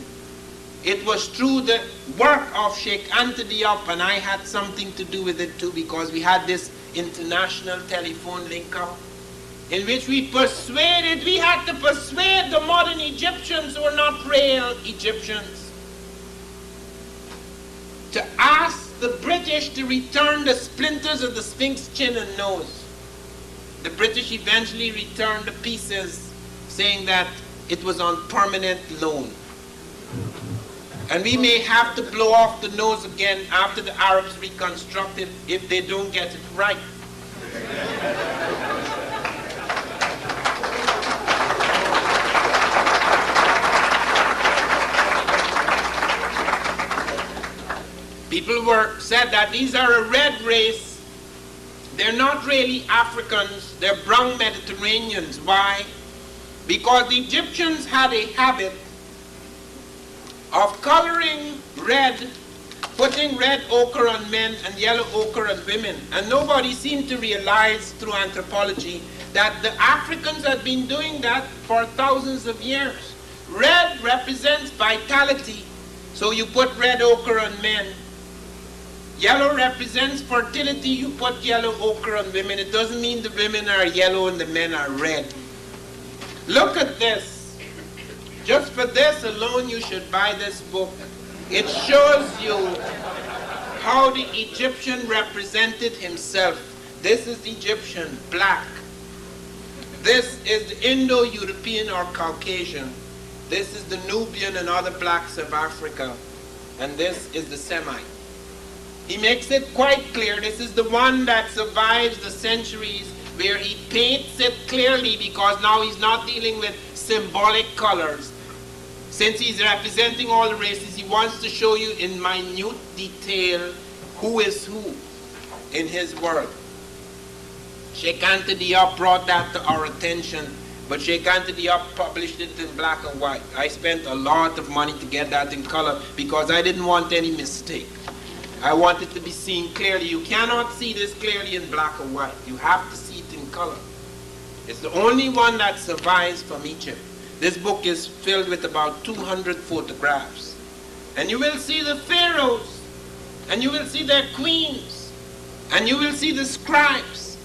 It was through the work of Sheikh Anta Diop, and I had something to do with it too, because we had this international telephone link-up, in which we had to persuade the modern Egyptians who are not real Egyptians to ask the British to return the splinters of the Sphinx chin and nose. The British eventually returned the pieces, saying that it was on permanent loan. And we may have to blow off the nose again after the Arabs reconstruct it if they don't get it right. People said that these are a red race. They're not really Africans, they're brown Mediterraneans. Why? Because the Egyptians had a habit of coloring red, putting red ochre on men and yellow ochre on women. And nobody seemed to realize through anthropology that the Africans had been doing that for thousands of years. Red represents vitality, so you put red ochre on men. Yellow represents fertility, you put yellow ochre on women. It doesn't mean the women are yellow and the men are red. Look at this. Just for this alone, you should buy this book. It shows you how the Egyptian represented himself. This is the Egyptian, black. This is the Indo-European or Caucasian. This is the Nubian and other blacks of Africa. And this is the Semite. He makes it quite clear. This is the one that survives the centuries, where he paints it clearly, because now he's not dealing with symbolic colors. Since he's representing all the races, he wants to show you in minute detail who is who in his world. Sheikh Anta Diop brought that to our attention, but Sheikh Anta Diop published it in black and white. I spent a lot of money to get that in color because I didn't want any mistake. I want it to be seen clearly. You cannot see this clearly in black and white. You have to see it in color. It's the only one that survives from Egypt. This book is filled with about 200 photographs. And you will see the pharaohs, and you will see their queens, and you will see the scribes,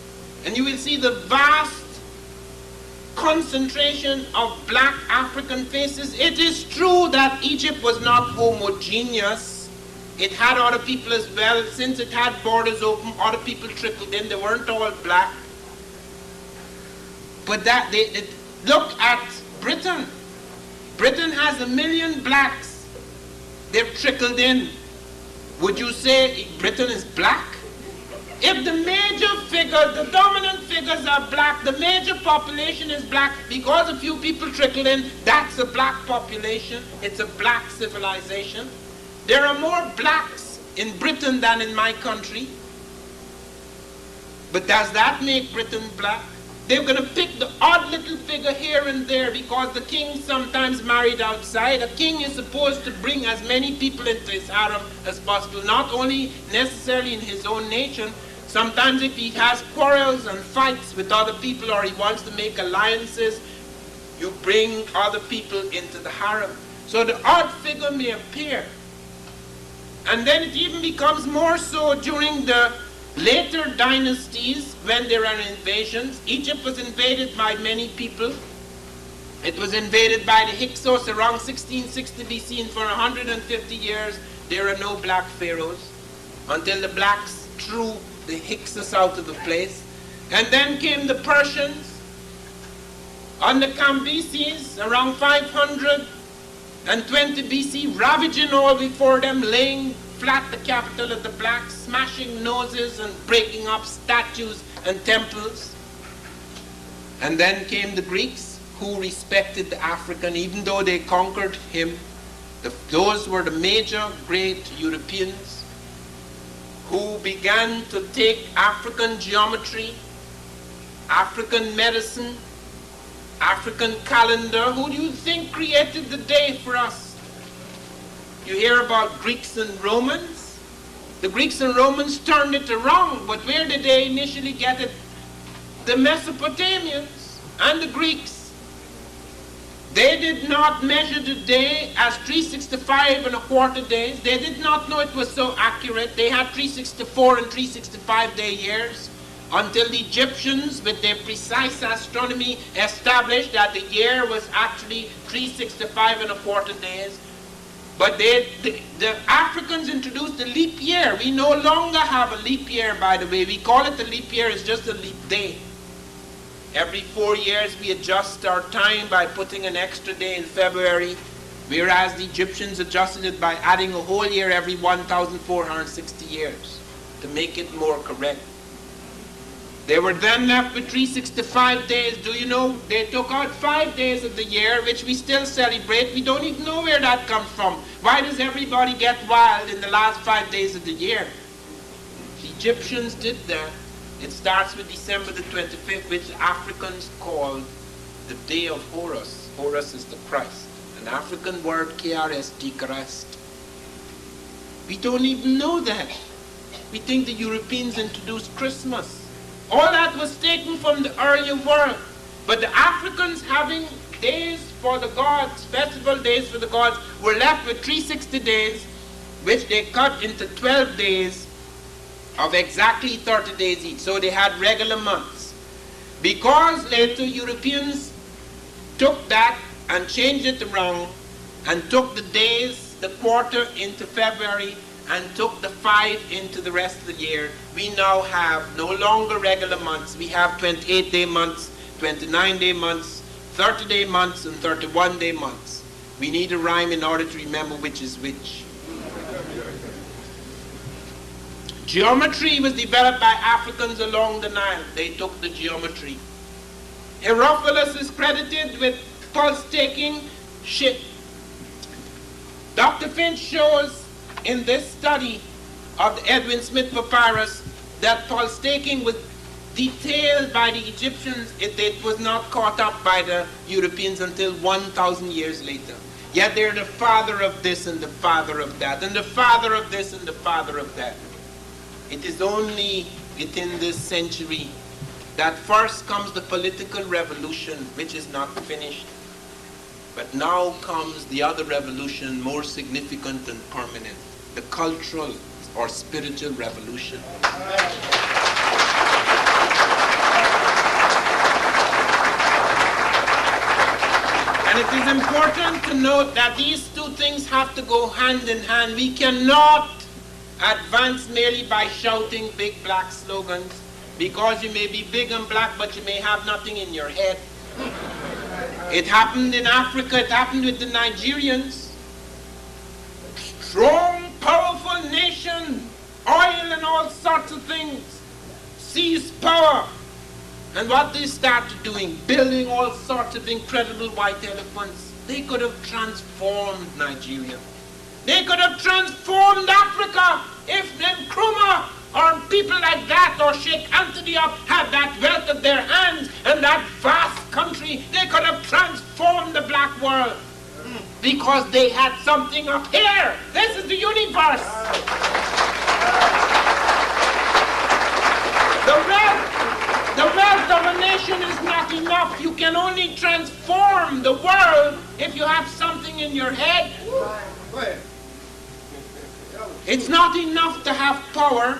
and you will see the vast concentration of black African faces. It is true that Egypt was not homogeneous. It had other people as well. Since it had borders open, other people trickled in. They weren't all black. But look at Britain. Britain has 1 million blacks. They've trickled in. Would you say Britain is black? If the major figures, the dominant figures are black, the major population is black, because a few people trickle in, that's a black population. It's a black civilization. There are more blacks in Britain than in my country. But does that make Britain black? They're going to pick the odd little figure here and there because the king sometimes married outside. A king is supposed to bring as many people into his harem as possible, not only necessarily in his own nation. Sometimes if he has quarrels and fights with other people, or he wants to make alliances, you bring other people into the harem. So the odd figure may appear. And then it even becomes more so during the later dynasties when there are invasions. Egypt was invaded by many people. It was invaded by the Hyksos around 1660 BC, and for 150 years there are no black pharaohs until the blacks threw the Hyksos out of the place. And then came the Persians under Cambyses around 500 and 20 BC, ravaging all before them, laying flat the capital of the blacks, smashing noses and breaking up statues and temples. And then came the Greeks, who respected the African, even though they conquered him. Those were the major great Europeans who began to take African geometry, African medicine, African calendar. Who do you think created the day for us? You hear about Greeks and Romans. The Greeks and Romans turned it around, but where did they initially get it? The Mesopotamians and the Greeks. They did not measure the day as 365 and a quarter days. They did not know it was so accurate. They had 364 and 365 day years until the Egyptians, with their precise astronomy, established that the year was actually 365 and a quarter days. But the Africans introduced the leap year. We no longer have a leap year, by the way. We call it a leap year. It's just a leap day. Every 4 years we adjust our time by putting an extra day in February, whereas the Egyptians adjusted it by adding a whole year every 1,460 years to make it more correct. They were then left with 365 days. Do you know, they took out 5 days of the year, which we still celebrate. We don't even know where that comes from. Why does everybody get wild in the last 5 days of the year? The Egyptians did that. It starts with December the 25th, which the Africans call the day of Horus. Horus is the Christ. An African word, KRST, Christ. We don't even know that. We think the Europeans introduced Christmas. All that was taken from the earlier world. But the Africans, having days for the gods, festival days for the gods, were left with 360 days, which they cut into 12 days of exactly 30 days each. So they had regular months. Because later Europeans took that and changed it around and took the days, the quarter into February, and took the 5 into the rest of the year, we now have no longer regular months. We have 28-day months, 29-day months, 30-day months, and 31-day months. We need a rhyme in order to remember which is which. Geometry was developed by Africans along the Nile. They took the geometry. Herophilus is credited with pulse-taking shit. Dr. Finch shows in this study of the Edwin Smith papyrus that pulse-taking was detailed by the Egyptians. It was not caught up by the Europeans until 1,000 years later. Yet they're the father of this and the father of that, and the father of this and the father of that. It is only within this century that first comes the political revolution, which is not finished. But now comes the other revolution, more significant and permanent, the cultural or spiritual revolution. And it is important to note that these two things have to go hand in hand. We cannot advance merely by shouting big black slogans, because you may be big and black, but you may have nothing in your head. It happened in Africa, it happened with the Nigerians. Strong, powerful nation, oil and all sorts of things, seized power. And what they started doing, building all sorts of incredible white elephants. They could have transformed Nigeria. They could have transformed Africa if Nkrumah or people like that or Sheikh Anthony had that wealth at their hands and that vast country. They could have transformed the black world because they had something up here. This is the universe. The wealth of a nation is not enough. You can only transform the world if you have something in your head. It's not enough to have power.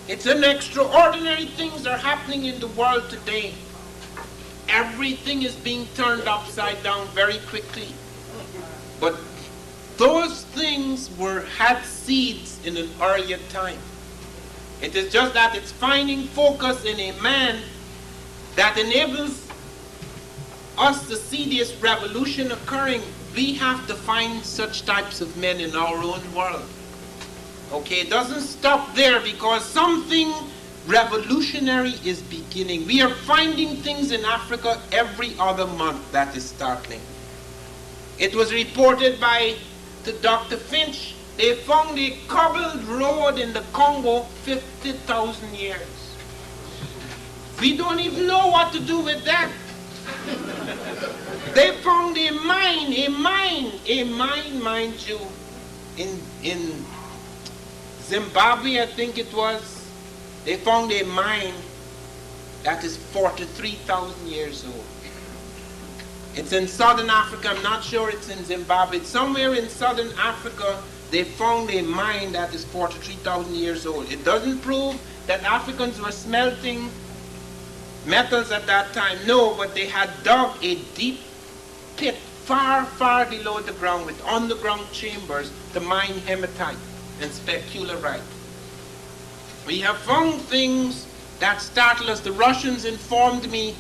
It's an extraordinary things are happening in the world today. Everything is being turned upside down very quickly. But those things had seeds in an earlier time. It is just that it's finding focus in a man that enables us to see this revolution occurring, we have to find such types of men in our own world. Okay, it doesn't stop there, because something revolutionary is beginning. We are finding things in Africa every other month that is startling. It was reported by Dr. Finch, they found a cobbled road in the Congo 50,000 years. We don't even know what to do with that. They found a mine, mind you, in Zimbabwe, I think it was. They found a mine that is 43,000 years old. It's in southern Africa. I'm not sure it's in Zimbabwe. It's somewhere in southern Africa. They found a mine that is 43,000 years old. It doesn't prove that Africans were smelting metals at that time. No, but they had dug a deep pit far, far below the ground with underground chambers to mine hematite and specularite. We have found things that startle us. The Russians informed me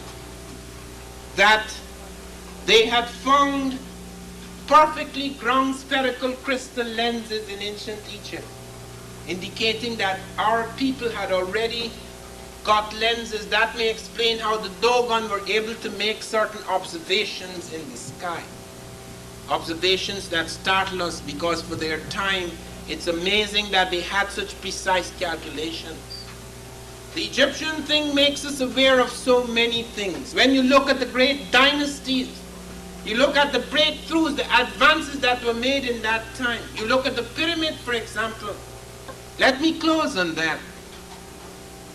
that they had found perfectly ground spherical crystal lenses in ancient Egypt, indicating that our people had already got lenses. That may explain how the Dogon were able to make certain observations in the sky. Observations that startle us, because for their time, it's amazing that they had such precise calculations. The Egyptian thing makes us aware of so many things. When you look at the great dynasties, you look at the breakthroughs, the advances that were made in that time. You look at the pyramid, for example. Let me close on that.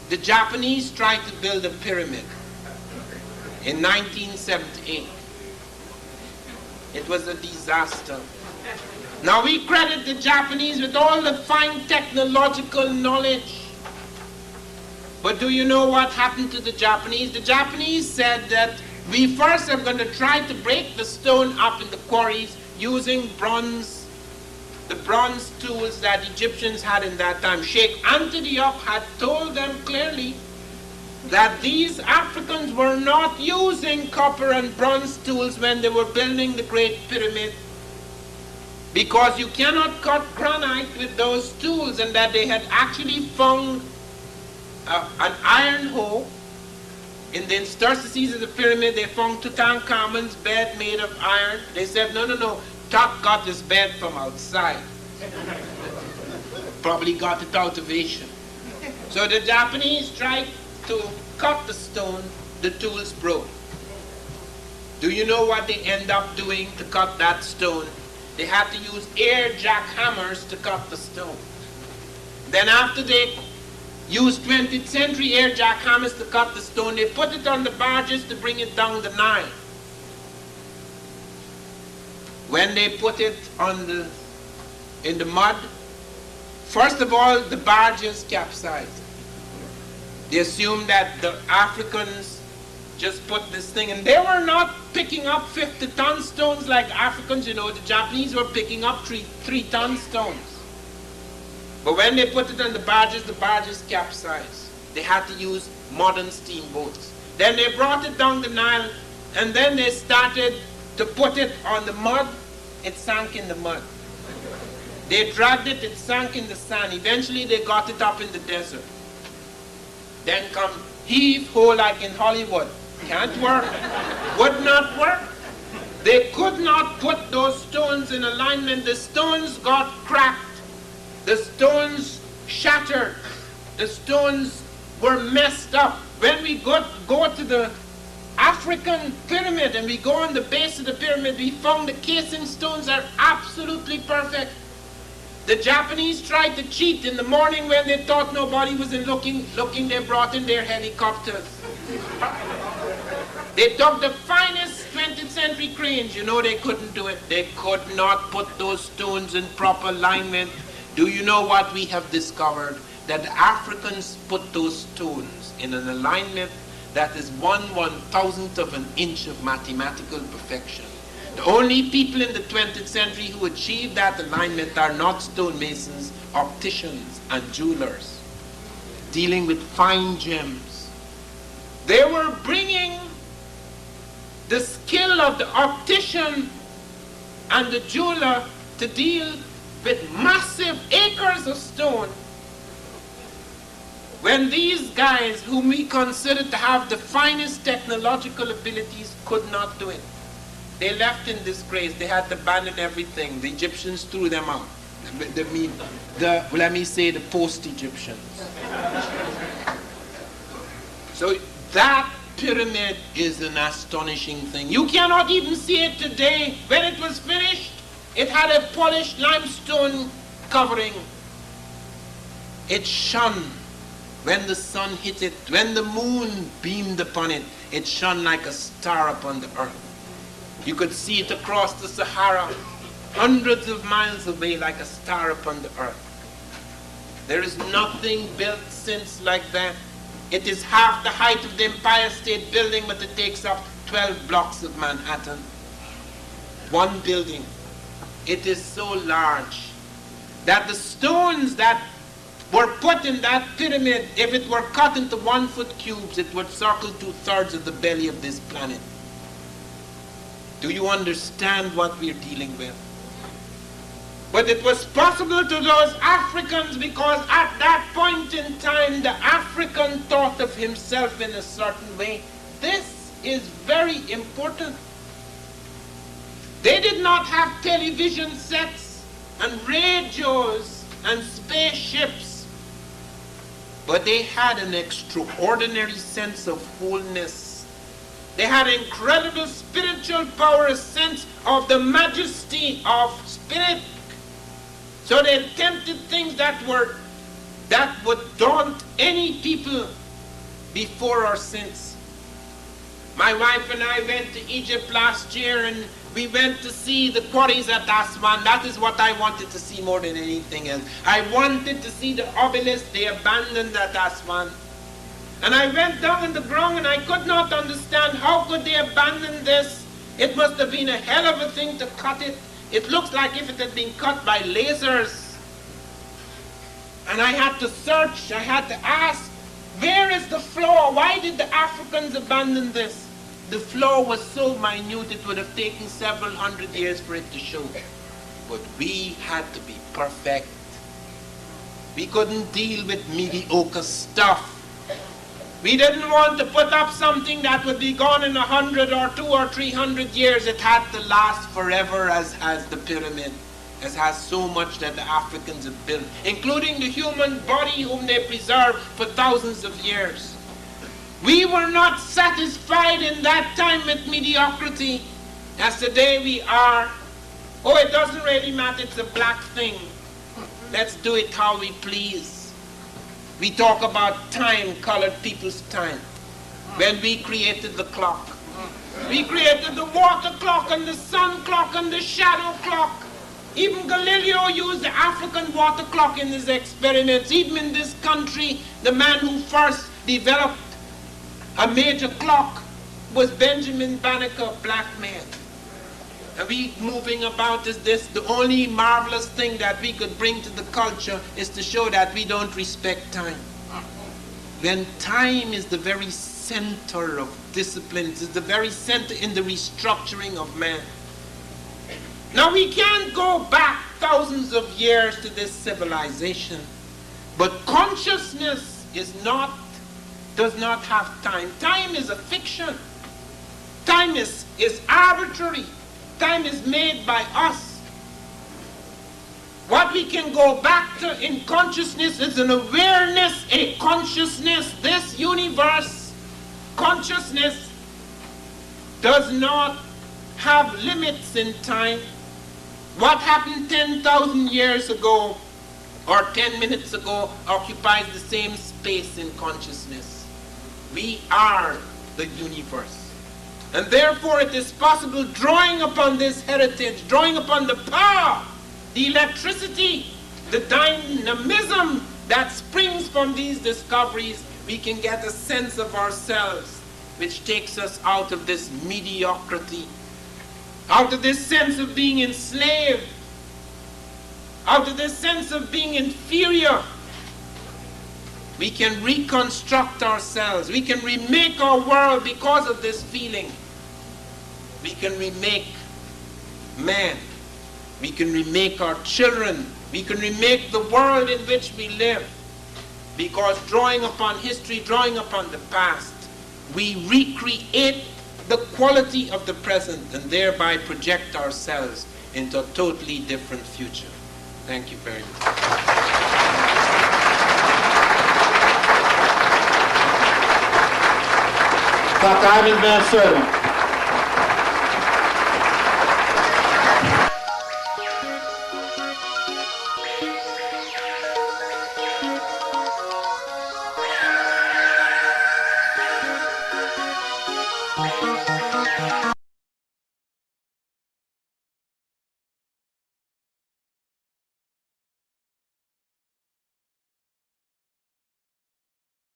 The Japanese tried to build a pyramid in 1978. It was a disaster. Now we credit the Japanese with all the fine technological knowledge. But do you know what happened to the Japanese? The Japanese said that we first are going to try to break the stone up in the quarries using bronze, the bronze tools that Egyptians had in that time. Sheikh Antediop had told them clearly that these Africans were not using copper and bronze tools when they were building the Great Pyramid, because you cannot cut granite with those tools, and that they had actually found an iron hoe. In the interstices of the pyramid, they found Tutankhamun's bed made of iron. They said, no, Tut got this bed from outside. Probably got it out of Asia. So the Japanese tried to cut the stone, the tools broke. Do you know what they end up doing to cut that stone? They had to use air jackhammers to cut the stone. Then after they used 20th century air jackhammers to cut the stone, they put it on the barges to bring it down the Nile. When they put it in the mud, first of all, the barges capsized. They assumed that the Africans just put this thing, and they were not picking up 50-ton stones like Africans, you know. The Japanese were picking up 3-ton stones. But when they put it on the barges capsized. They had to use modern steamboats. Then they brought it down the Nile, and then they started to put it on the mud. It sank in the mud. They dragged it, it sank in the sand. Eventually they got it up in the desert. Then come heave-ho like in Hollywood. Can't work. Would not work. They could not put those stones in alignment. The stones got cracked. The stones shattered. The stones were messed up. When we go to the African pyramid and we go on the base of the pyramid, we found the casing stones are absolutely perfect. The Japanese tried to cheat. In the morning when they thought nobody was looking, they brought in their helicopters. They took the finest 20th century cranes. You know they couldn't do it. They could not put those stones in proper alignment. Do you know what we have discovered? That the Africans put those stones in an alignment that is 1/1000th of an inch of mathematical perfection. The only people in the 20th century who achieved that alignment are not stonemasons, opticians, and jewelers, dealing with fine gems. They were bringing the skill of the optician and the jeweler to deal with massive acres of stone, when these guys, whom we consider to have the finest technological abilities, could not do it. They left in disgrace. They had to abandon everything. The Egyptians threw them out. Let me say the post-Egyptians. So that pyramid is an astonishing thing. You cannot even see it today. When it was finished, it had a polished limestone covering. It shone when the sun hit it, when the moon beamed upon it. It shone like a star upon the earth. You could see it across the Sahara, hundreds of miles away, like a star upon the earth. There is nothing built since like that. It is half the height of the Empire State Building, but it takes up 12 blocks of Manhattan. One building. It is so large that the stones that were put in that pyramid, if it were cut into 1-foot cubes, it would circle 2/3 of the belly of this planet. Do you understand what we're dealing with? But it was possible to those Africans because at that point in time, the African thought of himself in a certain way. This is very important. They did not have television sets and radios and spaceships, but they had an extraordinary sense of wholeness. They had incredible spiritual power, a sense of the majesty of spirit. So they attempted things that would daunt any people before or since. My wife and I went to Egypt last year, and we went to see the quarries at Aswan. That is what I wanted to see more than anything else. I wanted to see the obelisk they abandoned at Aswan. And I went down on the ground and I could not understand how could they abandon this. It must have been a hell of a thing to cut it. It looks like if it had been cut by lasers. And I had to search, I had to ask, where is the flaw? Why did the Africans abandon this? The flaw was so minute it would have taken several hundred years for it to show. But we had to be perfect. We couldn't deal with mediocre stuff. We didn't want to put up something that would be gone in 100 or 200 or 300 years. It had to last forever, as has the pyramid, as has so much that the Africans have built, including the human body whom they preserved for thousands of years. We were not satisfied in that time with mediocrity, as today we are. Oh, it doesn't really matter, it's a black thing. Let's do it how we please. We talk about time, colored people's time. When we created the clock. We created the water clock and the sun clock and the shadow clock. Even Galileo used the African water clock in his experiments. Even in this country, the man who first developed a major clock was Benjamin Banneker, black man. And we moving about is this. The only marvelous thing that we could bring to the culture is to show that we don't respect time. When time is the very center of discipline, it's the very center in the restructuring of man. Now we can't go back thousands of years to this civilization, but consciousness does not have time. Time is a fiction. Time is arbitrary. Time is made by us. What we can go back to in consciousness is an awareness, a consciousness. This universe, consciousness, does not have limits in time. What happened 10,000 years ago or 10 minutes ago occupies the same space in consciousness. We are the universe. And therefore it is possible, drawing upon this heritage, drawing upon the power, the electricity, the dynamism that springs from these discoveries, we can get a sense of ourselves which takes us out of this mediocrity, out of this sense of being enslaved, out of this sense of being inferior. We can reconstruct ourselves. We can remake our world because of this feeling. we can remake man. We can remake our children. We can remake the world in which we live. Because drawing upon history, drawing upon the past, we recreate the quality of the present and thereby project ourselves into a totally different future. Thank you very much. Dr. Ivan Van Sertima.